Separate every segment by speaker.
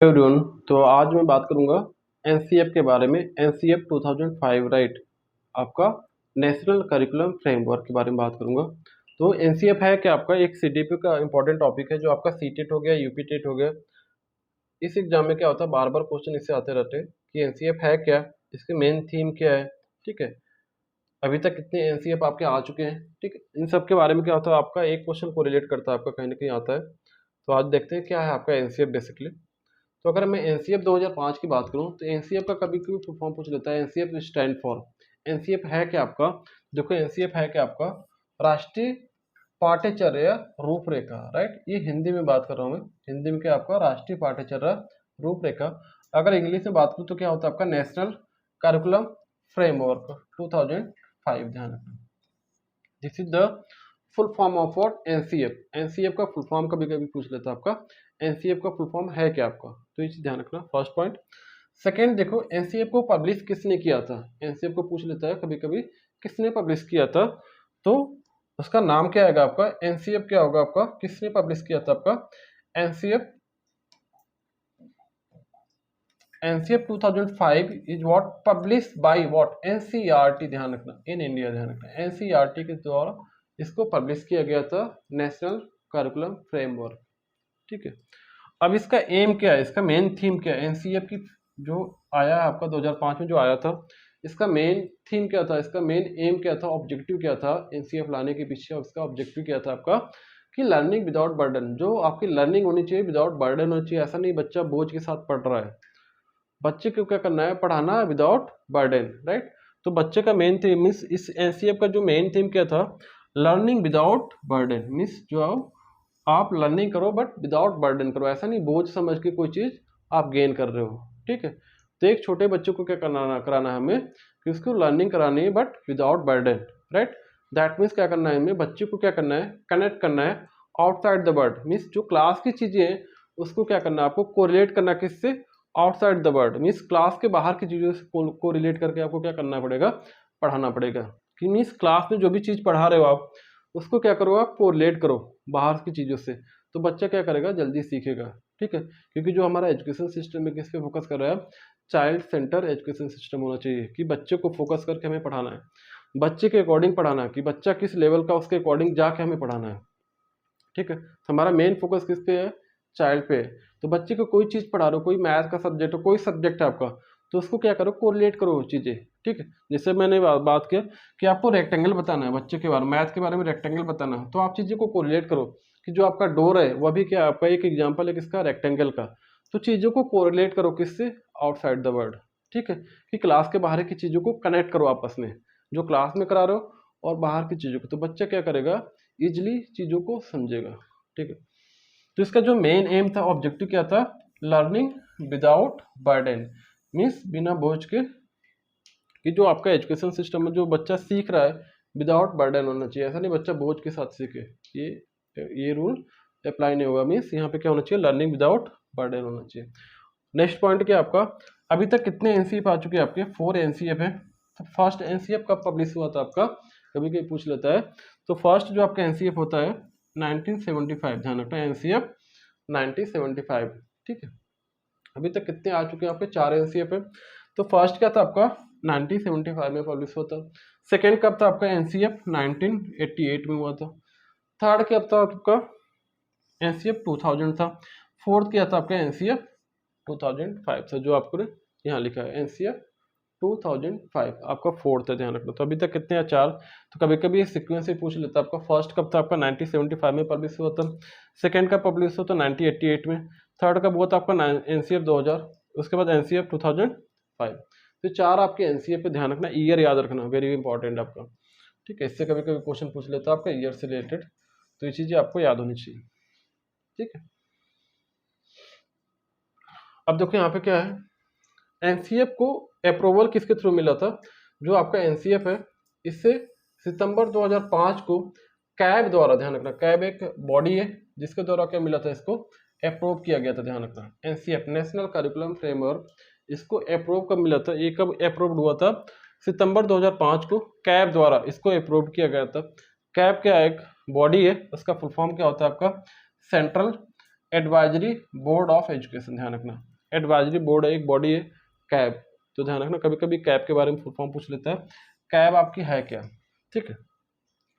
Speaker 1: Everyone, तो आज मैं बात करूंगा एनसीएफ के बारे में। एनसीएफ 2005 राइट, आपका नेशनल करिकुलम फ्रेमवर्क के बारे में बात करूंगा। तो एनसीएफ है कि आपका एक सीडीपी का इंपॉर्टेंट टॉपिक है, जो आपका सीटेट हो गया, यूपी टेट हो गया। इस एग्जाम में क्या होता है, बार बार क्वेश्चन इससे आते रहते हैं कि एनसीएफ है क्या, इसके मेन थीम क्या है। ठीक है, अभी तक कितने एनसीएफ आपके आ चुके हैं। ठीक है, इन सब के बारे में क्या होता है, आपका एक क्वेश्चन को रिलेट करता है, आपका कहीं ना कहीं आता है। तो आज देखते हैं क्या है आपका एनसीएफ बेसिकली। तो अगर मैं एनसीएफ 2005 की बात करूं, तो एनसीएफ का कभी कभी फुल फॉर्म पूछ लेता है। एनसीएफ स्टैंड फॉर, एनसीएफ है क्या आपका, देखो एनसीएफ है क्या आपका राष्ट्रीय पाठ्यचर्या रूपरेखा। राइट, ये हिंदी में बात कर रहा हूं मैं, हिंदी में क्या आपका राष्ट्रीय पाठ्यचर्या रूपरेखा। अगर इंग्लिश में बात करूं तो क्या होता है आपका नेशनल करिकुलम फ्रेमवर्क 2005। ध्यान रखना, this is the full form of what, NCF. NCF का फुल फॉर्म कभी कभी पूछ लेता है आपका, एनसीएफ का फुल फॉर्म है क्या आपका, तो ये चीज ध्यान रखना, फर्स्ट पॉइंट। सेकेंड, देखो एनसीएफ को पब्लिश किसने किया था, एनसीएफ को पूछ लेता है कभी कभी किसने पब्लिश किया था, तो उसका नाम क्या आएगा आपका, एनसीएफ क्या होगा आपका, किसने पब्लिश किया था आपका NCF. NCF 2005 is what publish by what NCERT, ध्यान रखना, इन इंडिया, ध्यान रखना, एनसीईआरटी के द्वारा इसको पब्लिश किया गया था, नेशनल करिकुलम फ्रेमवर्क। ठीक है, अब इसका एम क्या है, इसका मेन थीम क्या है, एनसीएफ की जो आया है आपका 2005 में जो आया था, इसका मेन थीम क्या था, इसका मेन एम क्या था, ऑब्जेक्टिव क्या था एनसीएफ लाने के पीछे, उसका ऑब्जेक्टिव क्या था आपका कि लर्निंग विदाउट बर्डन, जो आपकी लर्निंग होनी चाहिए विदाउट बर्डन होनी चाहिए। ऐसा नहीं बच्चा बोझ के साथ पढ़ रहा है, बच्चे को क्या करना है, पढ़ाना विदाउट बर्डन। राइट, तो बच्चे का मेन थीम मीन्स, इस एनसीएफ का जो मेन थीम क्या था, लर्निंग विदाउट बर्डन मीन्स जो आप लर्निंग करो बट विदाउट बर्डन करो, ऐसा नहीं बोझ समझ के कोई चीज आप गेन कर रहे हो। ठीक है, तो एक छोटे बच्चे को क्या कराना है हमें कि उसको लर्निंग करानी है but without burden. Right, that means क्या करना है हमें, बच्चे को क्या करना है, कनेक्ट करना है आउटसाइड द वर्ल्ड, मीन्स जो क्लास की चीजें हैं उसको क्या करना है आपको, कोरिलेट करना किससे, outside the world, means class के बाहर की चीजों से को रिलेट करके आपको क्या करना पड़ेगा, पढ़ाना पड़ेगा। कि मीन्स क्लास में जो भी चीज पढ़ा रहे हो आप उसको क्या करो, आप कोरिलेट करो बाहर की चीजों से, तो बच्चा क्या करेगा, जल्दी सीखेगा। ठीक है, क्योंकि जो हमारा एजुकेशन सिस्टम है किस पे फोकस कर रहा है, चाइल्ड सेंटर एजुकेशन सिस्टम होना चाहिए, कि बच्चे को फोकस करके हमें पढ़ाना है, बच्चे के अकॉर्डिंग पढ़ाना है, कि बच्चा किस लेवल का उसके अकॉर्डिंग जाके हमें पढ़ाना है। ठीक है, तो हमारा मेन फोकस किस पे है, चाइल्ड पे है। तो बच्चे को कोई चीज पढ़ा रहे हो, कोई मैथ का सब्जेक्ट हो, कोई सब्जेक्ट है आपका, तो उसको क्या करो, कोरिलेट करो चीजें। ठीक है, जैसे मैंने बात किया कि आपको रेक्टेंगल बताना है बच्चे के बारे में, मैथ के बारे में रेक्टेंगल बताना है, तो आप चीजें को कोरिलेट करो कि जो आपका डोर है वह भी क्या आपका एक एग्जाम्पल है किसका, रेक्टेंगल का। तो चीजों को कोरिलेट करो किससे, आउटसाइड द वर्ल्ड। ठीक है, कि क्लास के बाहर की चीजों को कनेक्ट करो आपस में, जो क्लास में करा रहे हो और बाहर की चीजों को, तो बच्चा क्या करेगा, इजिली चीजों को समझेगा। ठीक है, तो इसका जो मेन एम था, ऑब्जेक्टिव क्या था, लर्निंग विदाउट बर्डन, मीन्स बिना बोझ के, कि जो आपका एजुकेशन सिस्टम में जो बच्चा सीख रहा है विदाउट बर्डन होना चाहिए, ऐसा नहीं बच्चा बोझ के साथ सीखे, ये रूल अप्लाई नहीं होगा। मीन्स यहाँ पे क्या होना चाहिए, लर्निंग विदाउट बर्डन होना चाहिए। नेक्स्ट पॉइंट क्या आपका, अभी तक कितने एनसीएफ आ चुके हैं आपके, 4 एनसीएफ है। तो फर्स्ट एनसीएफ कब पब्लिश हुआ था आपका, कभी कभी पूछ लेता है। तो फर्स्ट जो आपका एनसीएफ होता है 1975, ध्यान रखना, एनसीएफ 1975। ठीक है, अभी तक कितने आ चुके हैं आपके, 4 एनसीएफ है। तो फर्स्ट क्या था आपका 1975 में पब्लिश हुआ था। सेकेंड कब था आपका, एनसीएफ 1988 में हुआ था। थर्ड क्या था आपका, एनसीएफ 2000 था। फोर्थ क्या था आपका, एनसीएफ 2005 था, जो आपको यहाँ लिखा है एनसीएफ 2005 आपका फोर्थ है, ध्यान रखना। तो अभी तक कितने हैं, 4। तो कभी कभी सीक्वेंस से पूछ लेता है आपका, फर्स्ट कब था आपका 1975 में पब्लिश हुआ था, सेकंड कब पब्लिश हुआ था 1988 में, थर्ड कब हुआ था आपका एनसीएफ 2000, उसके बाद एनसीएफ 2005। तो 4 आपके एनसीएफ पे ध्यान रखना, ईयर याद रखना, वेरी इंपॉर्टेंट आपका। ठीक है, इससे कभी कभी क्वेश्चन पूछ लेता है आपका ईयर से रिलेटेड, तो ये चीजें आपको याद होनी चाहिए। ठीक है, अब देखो यहाँ पे क्या है, एनसीएफ को अप्रूवल किसके थ्रू मिला था, जो आपका एनसीएफ है इससे सितंबर 2005 को कैब द्वारा, ध्यान रखना, कैब एक बॉडी है जिसके द्वारा क्या मिला था, इसको अप्रूव किया गया था। ध्यान रखना, एनसीएफ नेशनल करिकुलम फ्रेमवर्क, इसको अप्रूव कब मिला था, ये कब अप्रूव्ड हुआ था, सितंबर 2005 को कैब द्वारा इसको अप्रूव किया गया था। कैब क्या एक बॉडी है, उसका फुल फॉर्म क्या होता है आपका, central advisory board of education, ध्यान रखना, एडवाइजरी बोर्ड है, एक बॉडी है कैब। तो ध्यान रखना, कभी कभी कैब के बारे में फुल फॉर्म पूछ लेता है, कैब आपकी है क्या, ठीक है।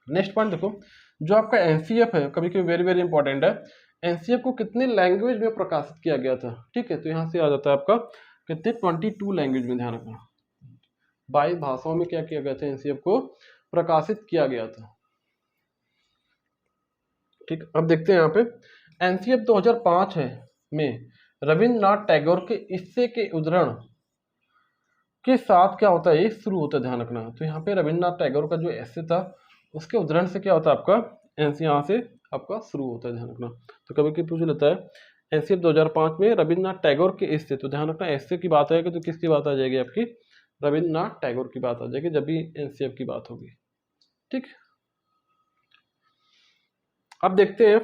Speaker 1: नेक्स्ट पॉइंट देखो, जो आपका एनसीएफ है, कभी कभी वेरी वेरी इंपॉर्टेंट है, एनसीएफ को कितने लैंग्वेज में प्रकाशित किया गया था, ठीक है। तो यहाँ से आ जाता है आपका कितने 22 लैंग्वेज में, ध्यान रखना 22 भाषाओं में क्या किया गया था, एनसीएफ को प्रकाशित किया गया था, ठीक। अब देखते हैं यहाँ पे एनसीएफ 2005 है में रविंद्रनाथ टैगोर के इससे के उद्धरण के साथ क्या होता है, ये शुरू होता है, ध्यान रखना। तो यहाँ पे रविंद्रनाथ टैगोर का जो एस्से था उसके उद्धरण से क्या होता है आपका यहाँ से आपका शुरू होता है, ध्यान रखना। तो कभी कभी पूछ लेता है एनसीएफ 2005 में रविंद्रनाथ टैगोर के एस्से, तो ध्यान रखना एस्से की बात आएगी तो किसकी बात आ जाएगी आपकी, रविंद्रनाथ टैगोर की बात आ जाएगी जब भी एनसीएफ की बात होगी, ठीक। अब देखते हैं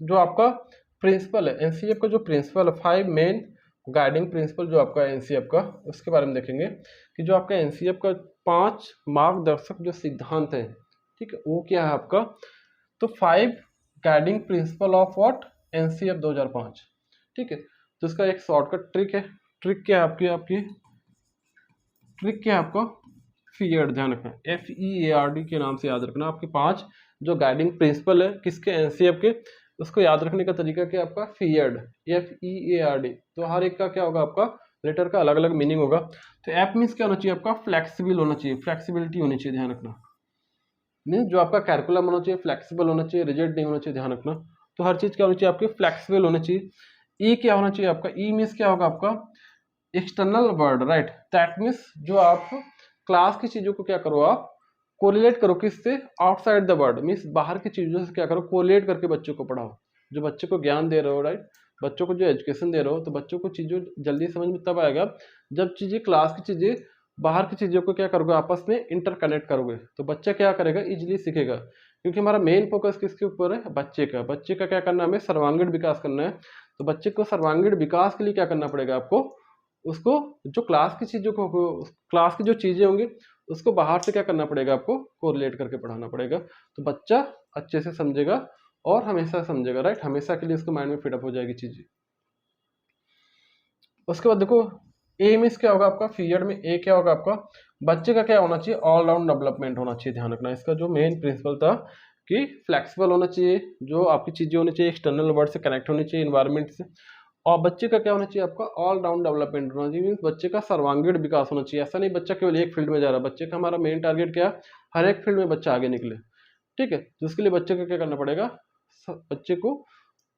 Speaker 1: जो आपका प्रिंसिपल है एनसीएफ का, जो प्रिंसिपल है 5 मेन गाइडिंग प्रिंसिपल जो आपका एनसीएफ का, उसके बारे में देखेंगे कि जो आपका एनसीएफ का 5 मार्गदर्शक जो सिद्धांत है, ठीक है, वो क्या है आपका। तो 5 guiding principle of what, NCF 2005, ठीक है। तो इसका एक शॉर्टकट ट्रिक है, ट्रिक क्या है आपकी ट्रिक क्या है आपका, फीएड, ध्यान रखना FEARD के नाम से याद रखना। आपके 5 जो गाइडिंग प्रिंसिपल है किसके, एनसीएफ के, उसको याद रखने का तरीका क्या आपका, फीएड, FEARD। तो हर एक का क्या होगा आपका लेटर का अलग अलग मीनिंग होगा। तो एफ मीन्स क्या होना चाहिए आपका, फ्लेक्सिबल होना चाहिए, फ्लेक्सिबिलिटी होनी चाहिए, ध्यान रखना। मीन्स जो आपका कैरिकुलम होना चाहिए फ्लेक्सिबल होना चाहिए, रिजिड नहीं होना चाहिए, ध्यान रखना। तो हर चीज क्या होनी चाहिए आपकी फ्लेक्सिबल होना चाहिए। ई क्या होना चाहिए आपका, ई मीन्स क्या होगा आपका external word, right. That means जो आप क्लास की चीजों को क्या करो, आप कोरिलेट करो किससे, आउटसाइड द वर्ड, मीन्स बाहर की चीजों से क्या करो, कोरिलेट करके बच्चों को पढ़ाओ। जो बच्चे को ज्ञान दे रहे हो, राइट, बच्चों को जो एजुकेशन दे रहे हो, तो बच्चों को चीजों जल्दी समझ में तब आएगा जब चीजें क्लास की चीजें बाहर की चीजों को क्या करोगे, आपस में इंटरकनेक्ट करोगे, तो बच्चा क्या करेगा, इजिली सीखेगा। क्योंकि हमारा मेन फोकस किसके ऊपर है, बच्चे का। बच्चे का क्या करना है, हमें सर्वांगीण विकास करना है। तो बच्चे को सर्वांगीण विकास के लिए क्या करना पड़ेगा आपको, उसको जो क्लास की चीजों को, क्लास की जो चीजें होंगी उसको बाहर से क्या करना पड़ेगा, आपको कोरिलेट करके पढ़ाना पड़ेगा। तो बच्चा अच्छे से समझेगा और हमेशा समझेगा, राइट, हमेशा के लिए उसको माइंड में फिटअप हो जाएगी चीजें। उसके बाद देखो ए मीन्स क्या होगा आपका, फीएड में ए क्या होगा आपका, बच्चे का क्या होना चाहिए, ऑल राउंड डेवलपमेंट होना चाहिए, ध्यान रखना। इसका जो मेन प्रिंसिपल था कि फ्लेक्सिबल होना चाहिए, जो आपकी चीजें होनी चाहिए एक्सटर्नल वर्ल्ड से कनेक्ट होनी चाहिए, इन्वायरमेंट से। और बच्चे का क्या होना चाहिए आपका, ऑल राउंड डेवलपमेंट होना चाहिए, मीन्स बच्चे का सर्वांगीण विकास होना चाहिए। ऐसा नहीं बच्चा केवल एक फील्ड में जा रहा है, बच्चे का हमारा मेन टारगेट क्या है, हर एक फील्ड में बच्चा आगे निकले, ठीक है। तो इसके लिए बच्चे को क्या करना पड़ेगा, बच्चे को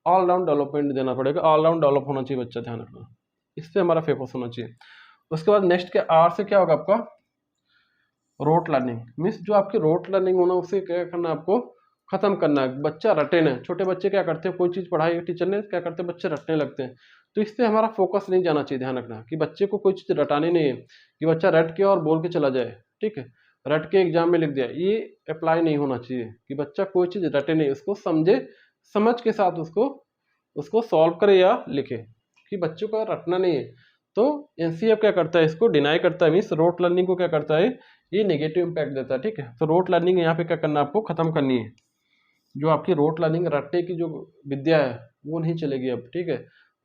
Speaker 1: ऑल राउंड डेवलपमेंट देना पड़ेगा, ऑल राउंड डेवलप होना चाहिए बच्चा, ध्यान रखना। इस पे हमारा फोकस होना चाहिए। उसके बाद नेक्स्ट के आर से क्या होगा आपका, रोट लर्निंग, मीन्स जो आपकी रोट लर्निंग होना उसे क्या करना है, आपको खत्म करना है। बच्चा रटे ना, छोटे बच्चे क्या करते हैं, कोई चीज पढ़ाई टीचर ने क्या करते हैं, बच्चे रटने लगते हैं। तो इससे हमारा फोकस नहीं जाना चाहिए, ध्यान रखना कि बच्चे को कोई चीज रटानी नहीं है कि बच्चा रट के और बोल के चला जाए, ठीक है, रट के एग्जाम में लिख दिया, ये अप्लाई नहीं होना चाहिए। कि बच्चा कोई चीज रटे नहीं, उसको समझे, समझ के साथ उसको उसको सॉल्व करे या लिखे, कि बच्चों को रटना नहीं है। तो एनसीएफ क्या करता है, इसको डिनाई करता है, मीन्स रोट लर्निंग को क्या करता है, ये नेगेटिव इम्पैक्ट देता है, ठीक है। तो रोट लर्निंग यहाँ पे क्या करना है, आपको खत्म करनी है। जो आपकी रोट लर्निंग रट्टे की जो विद्या है वो नहीं चलेगी अब, ठीक है।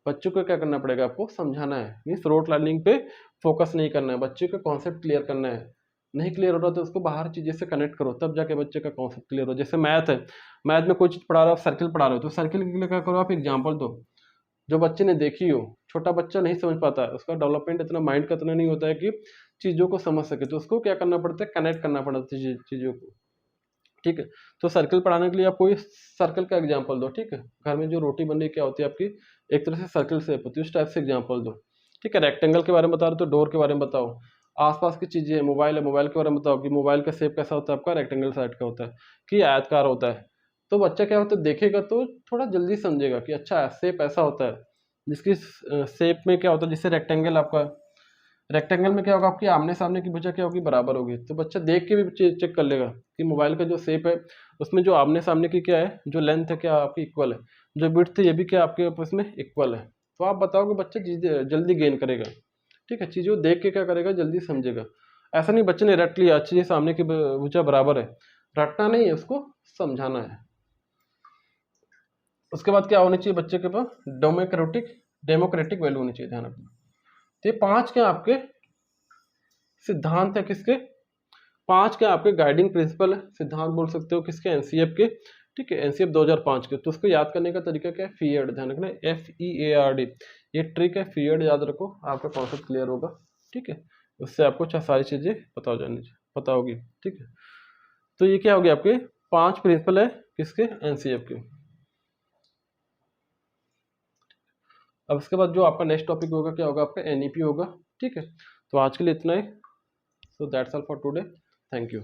Speaker 1: बच्चों को क्या करना पड़ेगा, आपको समझाना है, मीन्स रोट लर्निंग पे फोकस नहीं करना है, बच्चे का कॉन्सेप्ट क्लियर करना है। नहीं क्लियर हो रहा तो उसको बाहर चीजें से कनेक्ट करो, तब जाके बच्चे का कॉन्सेप्ट क्लियर हो। जैसे मैथ है, मैथ में कोई चीज पढ़ा रहा हो, सर्किल पढ़ा रहे हो, तो सर्किल के लिए क्या करो, आप एग्जाम्पल दो जो बच्चे ने देखी हो। छोटा बच्चा नहीं समझ पाता है, उसका डेवलपमेंट इतना माइंड का इतना नहीं होता है कि चीजों को समझ सके, तो उसको क्या करना पड़ता है, कनेक्ट करना पड़ता है चीजों को, ठीक है। तो सर्कल पढ़ाने के लिए आप कोई सर्कल का एग्जांपल दो, ठीक है। घर में जो रोटी बन रही क्या होती है आपकी, एक तरह से सर्कल शेप होती है, उस टाइप से एग्जांपल दो, ठीक है। रेक्टेंगल के बारे में बता रहे हो तो डोर के बारे में बताओ। आसपास की चीजें है, मोबाइल है, मोबाइल के बारे में बताओ कि मोबाइल का शेप कैसा होता है आपका, रेक्टेंगल साइड का होता है कि आयतकार होता है। तो बच्चा क्या होता है, देखेगा तो थोड़ा जल्दी समझेगा कि अच्छा शेप ऐसा होता है, जिसकी शेप में क्या होता है, जैसे रेक्टेंगल आपका, रेक्टेंगल में क्या होगा, आपकी आमने सामने की भुजा क्या होगी, बराबर होगी। तो बच्चा देख के भी चेक कर लेगा कि मोबाइल का जो शेप है उसमें जो आमने सामने की क्या है, जो लेंथ है क्या आपकी इक्वल है, जो विड्थ है ये भी क्या आपके आपस में इक्वल है। तो आप बताओ कि बच्चा जल्दी गेन करेगा, ठीक है। चीज़ों देख के क्या करेगा, जल्दी समझेगा। ऐसा नहीं बच्चे ने रट लिया, अच्छी सामने की भुजा बराबर है, रटना नहीं है, उसको समझाना है। उसके बाद क्या होनी चाहिए बच्चे के पास, डेमोक्रेटिक डेमोक्रेटिक वैल्यू होनी चाहिए, ध्यान रखना। तो ये 5 क्या आपके सिद्धांत है, किसके, 5 क्या आपके गाइडिंग प्रिंसिपल है, सिद्धांत बोल सकते हो किसके, एनसीएफ के, ठीक है, एनसीएफ 2005 के। तो उसको याद करने का तरीका क्या है, फीएड, ध्यान रखना, FEARD, ये ट्रिक है, फीएड याद रखो, आपका कॉन्सेप्ट क्लियर होगा, ठीक है, उससे आपको सारी चीजें पता हो जानी, पता होगी, ठीक है। तो ये क्या हो गया, आपके 5 प्रिंसिपल है किसके, एनसीएफ के। अब उसके बाद जो आपका नेक्स्ट टॉपिक होगा क्या होगा, आपका एनईपी होगा, ठीक है। तो आज के लिए इतना ही। So that's all for today, thank you.